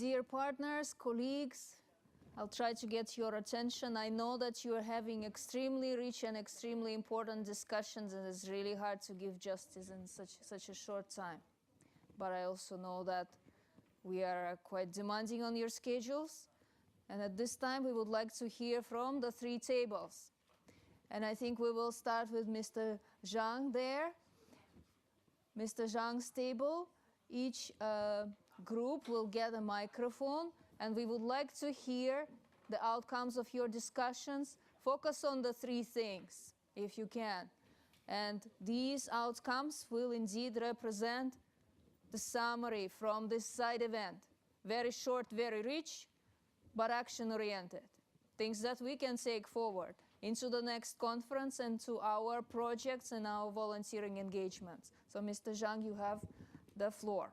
Dear partners, colleagues, I'll try to get your attention. I know that you are having extremely rich and extremely important discussions, and it's really hard to give justice in such a short time. But I also know that we are quite demanding on your schedules. And at this time, we would like to hear from the three tables. And I think we will start with Mr. Zhang there. Mr. Zhang's table. Each group will get a microphone, and we would like to hear the outcomes of your discussions. Focus on the three things, if you can. And these outcomes will indeed represent the summary from this side event. Very short, very rich, but action-oriented. Things that we can take forward into the next conference and to our projects and our volunteering engagements. So, Mr. Zhang, you have the floor.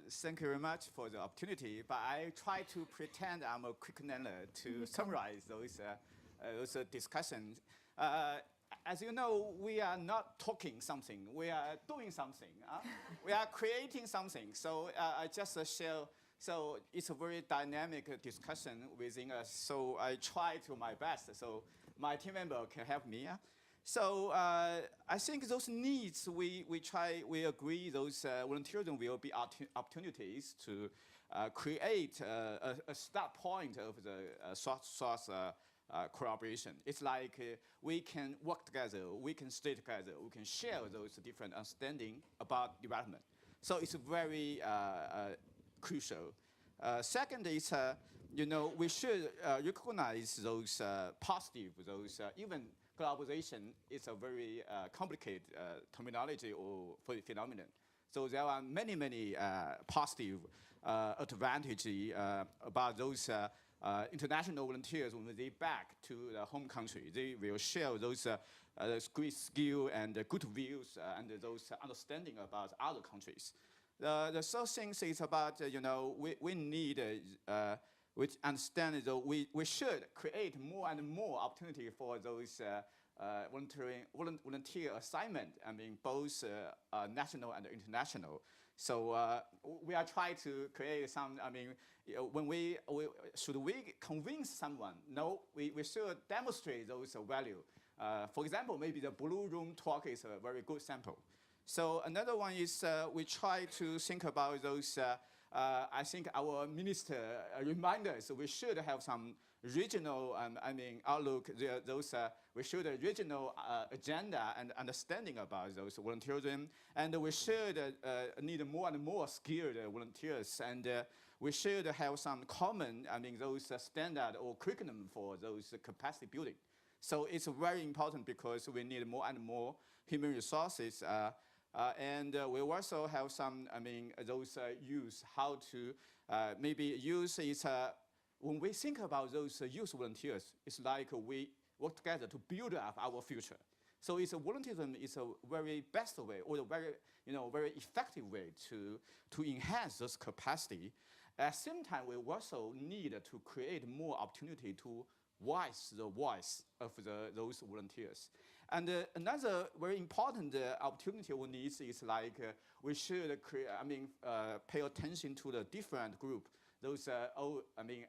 Thank you very much for the opportunity, but I try to pretend I'm a quick learner to summarize those discussions. As you know, we are not talking something, we are doing something. We are creating something. So I just share, so it's a very dynamic discussion within us. So I try to my best, so my team member can help me. So I think those needs, we agree those volunteerism will be opportunities to create a start point of the source collaboration. It's like we can work together, we can stay together, we can share those different understanding about development. So it's very crucial. Second is, we should recognize those positive, those even globalization is a very complicated terminology or phenomenon. So there are many positive advantages about those international volunteers when they back to the home country. They will share those great skill and good views and those understanding about other countries. The third thing is about, we need, we understand that we should create more and more opportunity for those volunteer assignment, both national and international. So we are trying to create some, should we convince someone? No, we should demonstrate those value. For example, maybe the Blue Room talk is a very good sample. So another one is we try to think about those, I think our minister remind us we should have some regional, outlook, we should have regional agenda and understanding about those volunteerism, and we should need more and more skilled volunteers, and we should have some common, those standard or curriculum for those capacity building. So it's very important because we need more and more human resources. And we also have some, those use how to maybe use is, when we think about those youth volunteers, it's like we work together to build up our future. So it's volunteerism is a very best way or a very, very effective way to enhance this capacity. At the same time, we also need to create more opportunity to voice the voice of those volunteers. And another very important opportunity we need is like we should pay attention to the different group. Those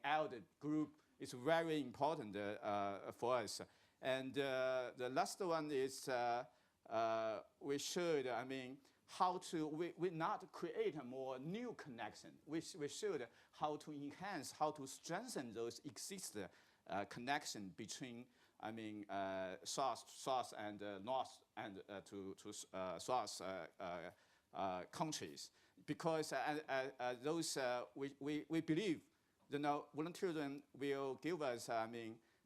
elder group is very important for us. And the last one is we should we not create a more new connection. We should how to enhance, how to strengthen those existing connection between South and North and to South countries, because those we believe volunteerism will give us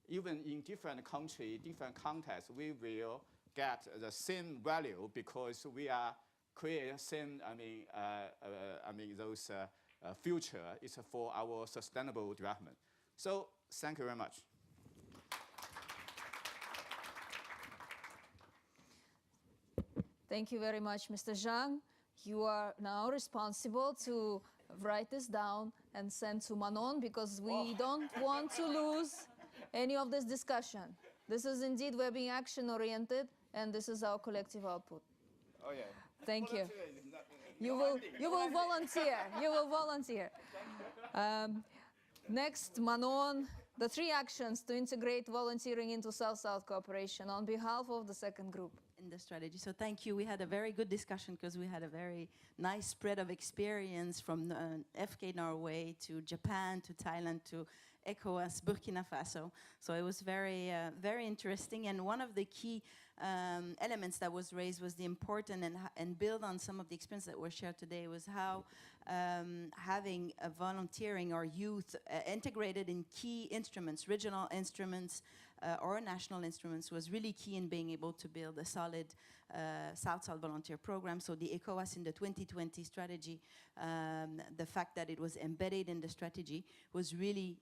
even in different country, different contexts, we will get the same value because we are create same those future is for our sustainable development. So thank you very much. Thank you very much, Mr. Zhang. You are now responsible to write this down and send to Manon, because we don't want to lose any of this discussion. This is indeed, we're being action-oriented, and this is our collective output. Oh, yeah. Thank you. You will volunteer. You will volunteer. Next, Manon, the 3 actions to integrate volunteering into South-South cooperation on behalf of the second group. In the strategy. So thank you. We had a very good discussion because we had a very nice spread of experience from FK Norway to Japan to Thailand to ECOWAS, Burkina Faso. So it was very, very interesting. And one of the key elements that was raised was the important and build on some of the experience that were shared today was how having a volunteering or youth integrated in key instruments, regional instruments or national instruments was really key in being able to build a solid South-South volunteer program. So the ECOWAS in the 2020 strategy, the fact that it was embedded in the strategy was really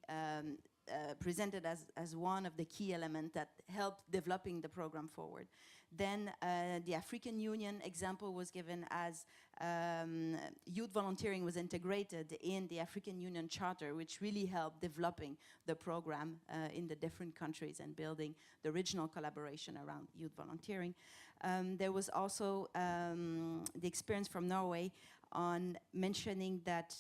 presented as one of the key elements that helped developing the program forward. Then the African Union example was given as youth volunteering was integrated in the African Union Charter, which really helped developing the program in the different countries and building the regional collaboration around youth volunteering. There was also the experience from Norway on mentioning that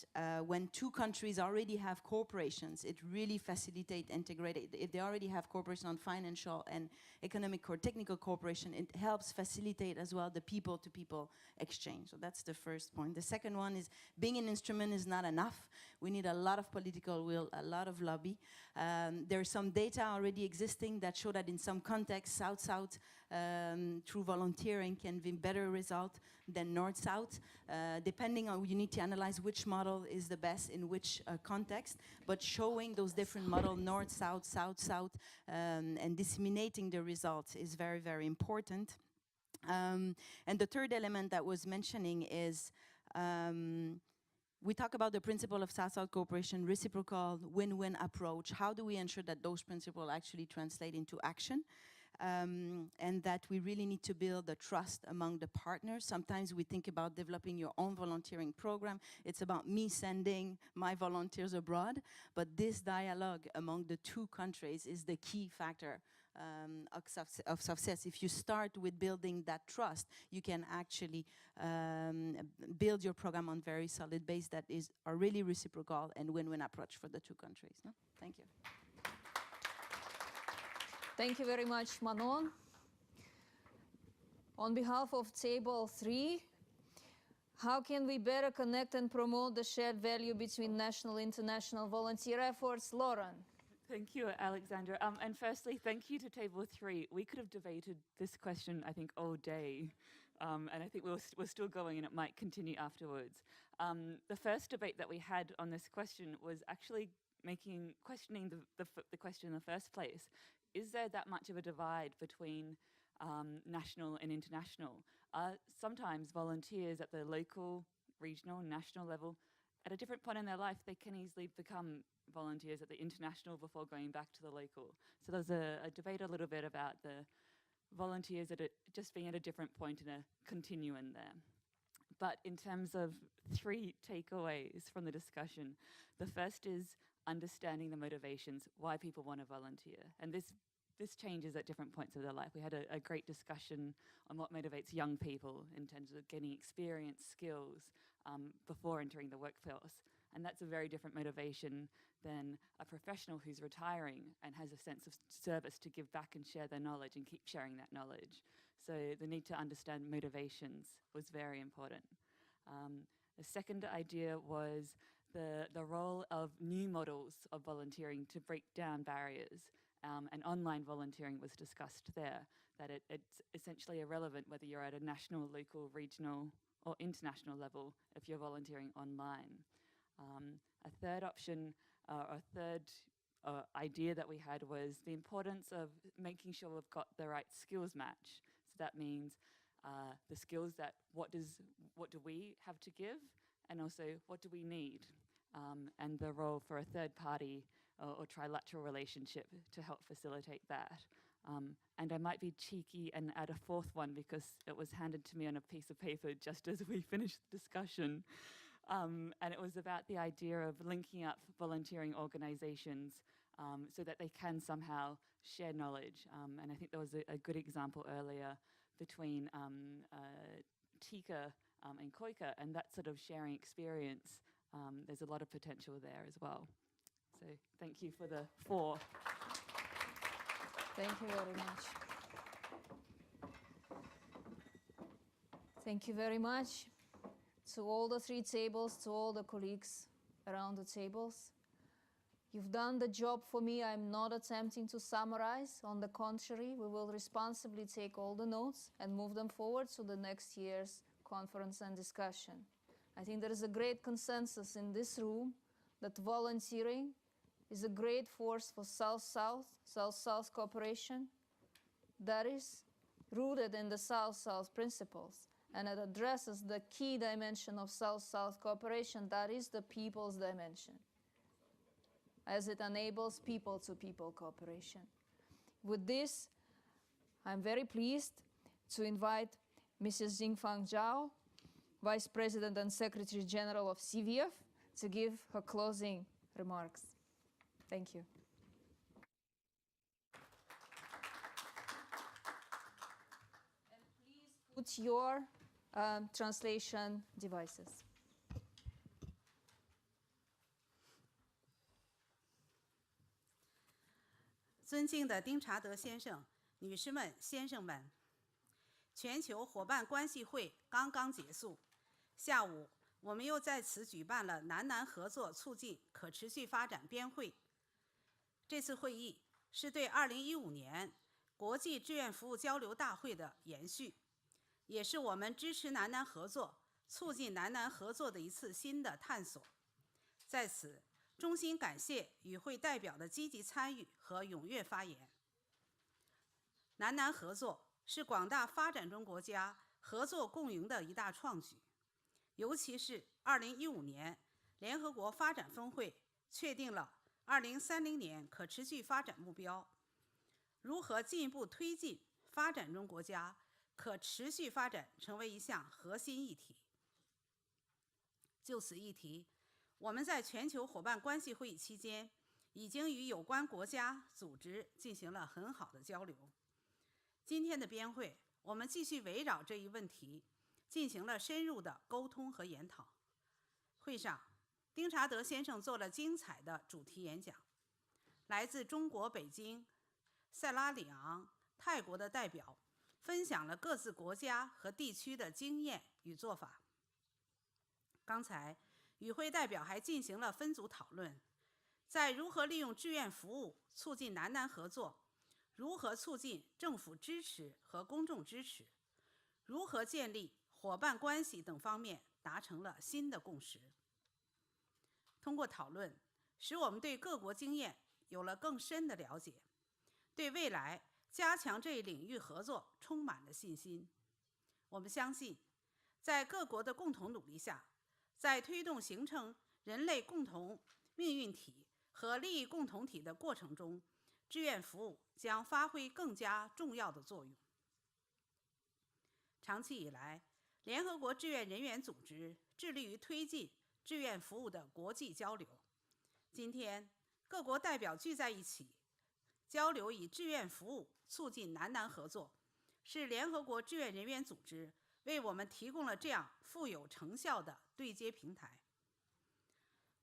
when 2 countries already have corporations, it really facilitates integrated. If they already have cooperation on financial and economic or technical cooperation, it helps facilitate as well the people-to-people exchange. So that's the first point. The second one is being an instrument is not enough. We need a lot of political will, a lot of lobby. There's some data already existing that show that in some contexts, South-South through volunteering can be better result than North-South. Depending on, you need to analyze which model is the best in which context, but showing those different models, North-South, South-South, and disseminating the results is very, very important. And the third element that was mentioning is we talk about the principle of South-South cooperation, reciprocal, win-win approach. How do we ensure that those principles actually translate into action? And that we really need to build the trust among the partners. Sometimes we think about developing your own volunteering program. It's about me sending my volunteers abroad, but this dialogue among the 2 countries is the key factor of success. If you start with building that trust, you can actually build your program on very solid base that is a really reciprocal and win-win approach for the 2 countries. No? Thank you. Thank you very much, Manon. On behalf of Table 3, how can we better connect and promote the shared value between national and international volunteer efforts? Lauren. Thank you, Alexandra. And firstly, thank you to Table 3. We could have debated this question, I think, all day. And I think we're still going, and it might continue afterwards. The first debate that we had on this question was actually questioning the question in the first place. Is there that much of a divide between national and international? Sometimes volunteers at the local, regional, and national level, at a different point in their life, they can easily become volunteers at the international before going back to the local. So there's a debate a little bit about the volunteers just being at a different point in a continuum there. But in terms of 3 takeaways from the discussion, the first is understanding the motivations, why people want to volunteer. And this changes at different points of their life. We had a great discussion on what motivates young people in terms of getting experience, skills, before entering the workforce. And that's a very different motivation than a professional who's retiring and has a sense of service to give back and share their knowledge and keep sharing that knowledge. So the need to understand motivations was very important. The second idea was the role of new models of volunteering to break down barriers, and online volunteering was discussed there, that it's essentially irrelevant whether you're at a national, local, regional, or international level if you're volunteering online. A third option, a third idea that we had was the importance of making sure we've got the right skills match. So that means the skills that what do we have to give, and also what do we need, and the role for a third party or trilateral relationship to help facilitate that. And I might be cheeky and add a 4th one because it was handed to me on a piece of paper just as we finished the discussion. And it was about the idea of linking up volunteering organizations so that they can somehow share knowledge. And I think there was a good example earlier between TICA and Koika, and that sort of sharing experience, there's a lot of potential there as well. So thank you for the 4. Thank you very much. Thank you very much to all the 3 tables, to all the colleagues around the tables. You've done the job for me. I'm not attempting to summarize. On the contrary, we will responsibly take all the notes and move them forward to the next year's conference and discussion. I think there is a great consensus in this room that volunteering is a great force for South-South, South-South cooperation that is rooted in the South-South principles, and it addresses the key dimension of South-South cooperation, that is the people's dimension, as it enables people-to-people cooperation. With this, I'm very pleased to invite Mrs. Jingfang Zhao, Vice President and Secretary General of CVF, to give her closing remarks. Thank you. And please put your translation devices.尊敬的丁查德先生、女士们、先生们，全球伙伴关系会刚刚结束，下午我们又在此举办了南南合作促进可持续发展编会。这次会议是对2015年国际志愿服务交流大会的延续，也是我们支持南南合作、促进南南合作的一次新的探索。在此，衷心感谢与会代表的积极参与和踊跃发言。南南合作是广大发展中国家合作共赢的一大创举，尤其是2015年联合国发展峰会确定了2030年可持续发展目标，如何进一步推进发展中国家可持续发展成为一项核心议题。就此议题，我们在全球伙伴关系会议期间，已经与有关国家组织进行了很好的交流。今天的编会，我们继续围绕这一问题，进行了深入的沟通和研讨。会上，丁查德先生做了精彩的主题演讲，来自中国北京、塞拉利昂、泰国的代表分享了各自国家和地区的经验与做法。刚才与会代表还进行了分组讨论，在如何利用志愿服务促进南南合作，如何促进政府支持和公众支持，如何建立伙伴关系等方面达成了新的共识。通过讨论，使我们对各国经验有了更深的了解，对未来加强这一领域合作充满了信心。我们相信，在各国的共同努力下，在推动形成人类共同命运体和利益共同体的过程中，志愿服务将发挥更加重要的作用。长期以来，联合国志愿人员组织致力于推进志愿服务的国际交流。今天，各国代表聚在一起，交流以志愿服务促进南南合作，是联合国志愿人员组织为我们提供了这样富有成效的对接平台。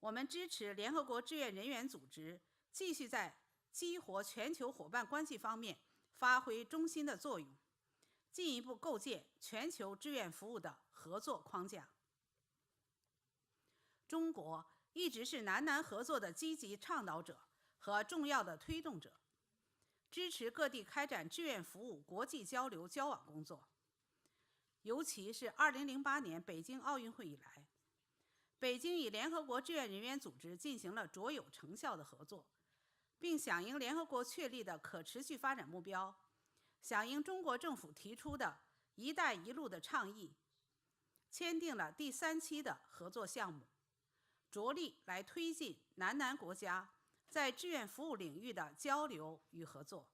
我们支持联合国志愿人员组织继续在激活全球伙伴关系方面发挥中心的作用，进一步构建全球志愿服务的合作框架。中国一直是南南合作的积极倡导者和重要的推动者，支持各地开展志愿服务国际交流交往工作。尤其是2008年北京奥运会以来，北京与联合国志愿人员组织进行了卓有成效的合作，并响应联合国确立的可持续发展目标，响应中国政府提出的“一带一路”的倡议，签订了第3期的合作项目，着力来推进南南国家在志愿服务领域的交流与合作。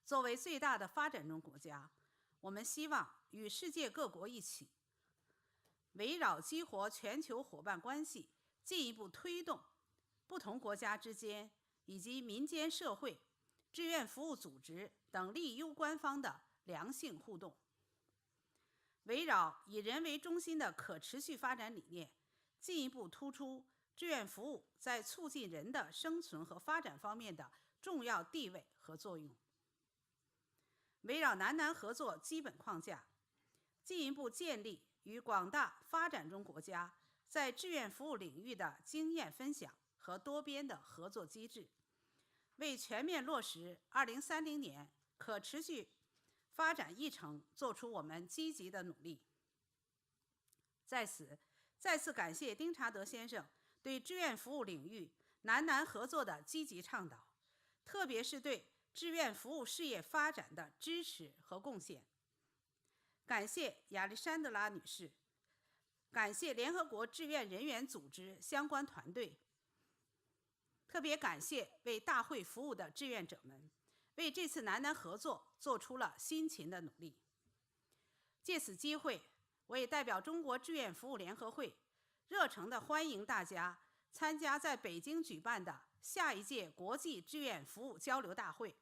作为最大的发展中国家，我们希望与世界各国一起，围绕激活全球伙伴关系，进一步推动不同国家之间以及民间社会、志愿服务组织等利益攸关方的良性互动。围绕以人为中心的可持续发展理念，进一步突出志愿服务在促进人的生存和发展方面的重要地位和作用。围绕南南合作基本框架，进一步建立与广大发展中国家在志愿服务领域的经验分享和多边的合作机制，为全面落实2030年可持续发展议程做出我们积极的努力。在此，再次感谢丁查德先生对志愿服务领域南南合作的积极倡导，特别是对志愿服务事业发展的支持和贡献。感谢亚历山德拉女士，感谢联合国志愿人员组织相关团队，特别感谢为大会服务的志愿者们，为这次南南合作做出了辛勤的努力。借此机会，我也代表中国志愿服务联合会，热诚地欢迎大家参加在北京举办的下一届国际志愿服务交流大会。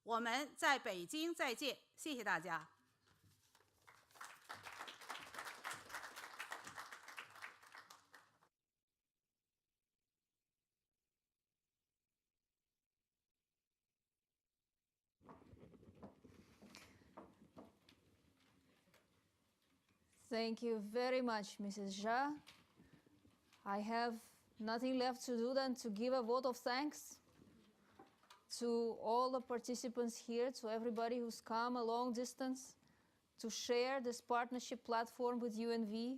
我们在北京再见，谢谢大家。Thank you very much, Mrs. Zha. I have nothing left to do than to give a vote of thanks to all the participants here, to everybody who's come a long distance to share this partnership platform with UNV,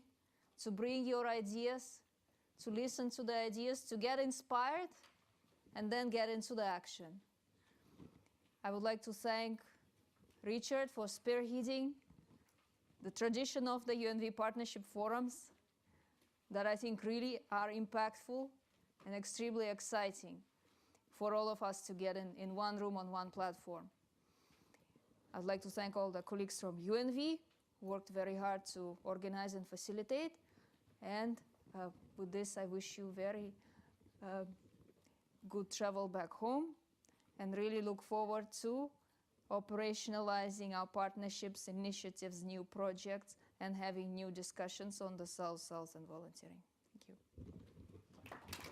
to bring your ideas, to listen to the ideas, to get inspired, and then get into the action. I would like to thank Richard for spearheading the tradition of the UNV partnership forums that I think really are impactful and extremely exciting for all of us to get in one room on one platform. I'd like to thank all the colleagues from UNV who worked very hard to organize and facilitate. And with this, I wish you very good travel back home and really look forward to operationalizing our partnerships, initiatives, new projects, and having new discussions on the South-South and volunteering. Thank you.